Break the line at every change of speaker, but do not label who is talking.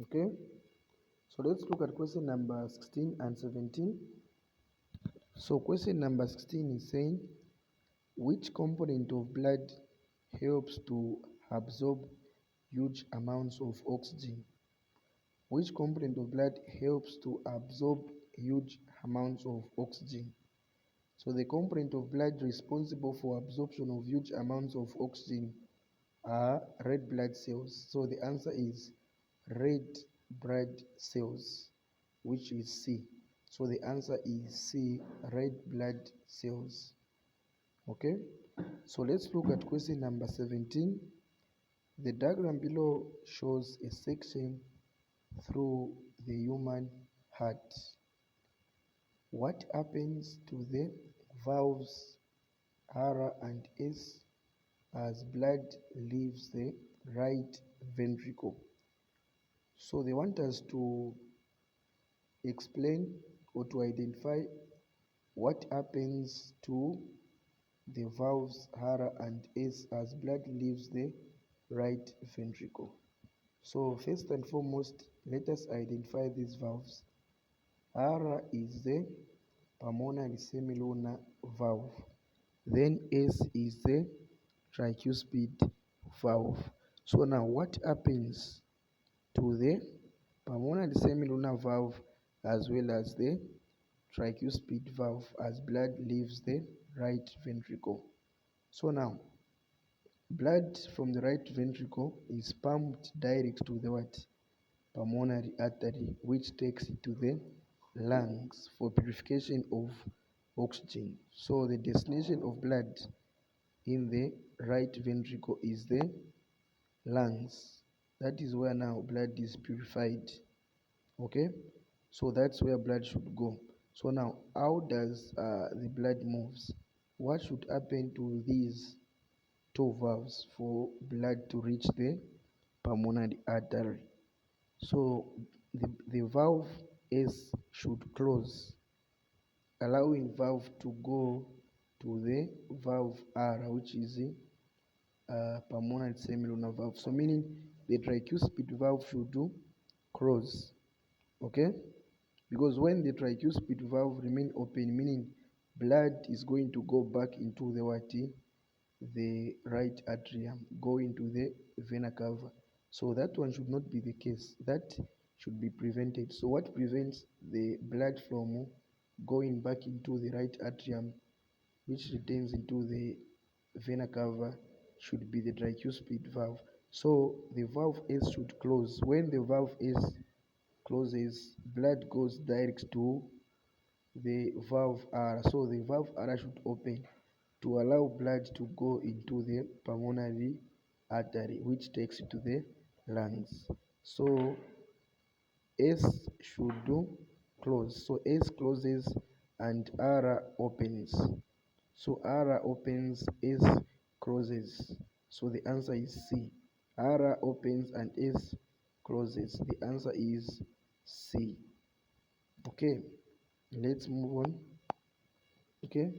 Okay, so let's look at question number 16 and 17. So question number 16 is saying, which component of blood helps to absorb huge amounts of oxygen? Which component of blood helps to absorb huge amounts of oxygen? So the component of blood responsible for absorption of huge amounts of oxygen are red blood cells. So the answer is red blood cells, which is C. So the answer is C, red blood cells. Okay, so let's look at question number 17. The diagram below shows a section through the human heart. What happens to the valves R and S as blood leaves the right ventricle? So they want us to explain or to identify what happens to the valves R and S as blood leaves the right ventricle. So first and foremost, let us identify these valves. R is the pulmonary semilunar valve. Then S is the tricuspid valve. So now what happens to the pulmonary semilunar valve as well as the tricuspid valve as blood leaves the right ventricle? So now blood from the right ventricle is pumped direct to the what? Pulmonary artery, which takes it to the lungs for purification of oxygen. So the destination of blood in the right ventricle is the lungs. That is where now blood is purified. Okay, so that's where blood should go. So now how does the blood moves? What should happen to these two valves for blood to reach the pulmonary artery? So the valve S should close, allowing valve to go to the valve R, which is the pulmonary semilunar valve. So meaning the tricuspid valve should do close. Okay, because when the tricuspid valve remain open, meaning blood is going to go back into the what? The right atrium, go into the vena cava. So that one should not be the case. That should be prevented. So what prevents the blood from going back into the right atrium, which returns into the vena cava, should be the tricuspid valve. So the valve S should close. When the valve S closes, blood goes direct to the valve R. So the valve R should open to allow blood to go into the pulmonary artery, which takes it to the lungs. So S should do close. So S closes and R opens. So R opens, S closes. So the answer is C. R opens and S closes. The answer is C. Okay, let's move on. Okay.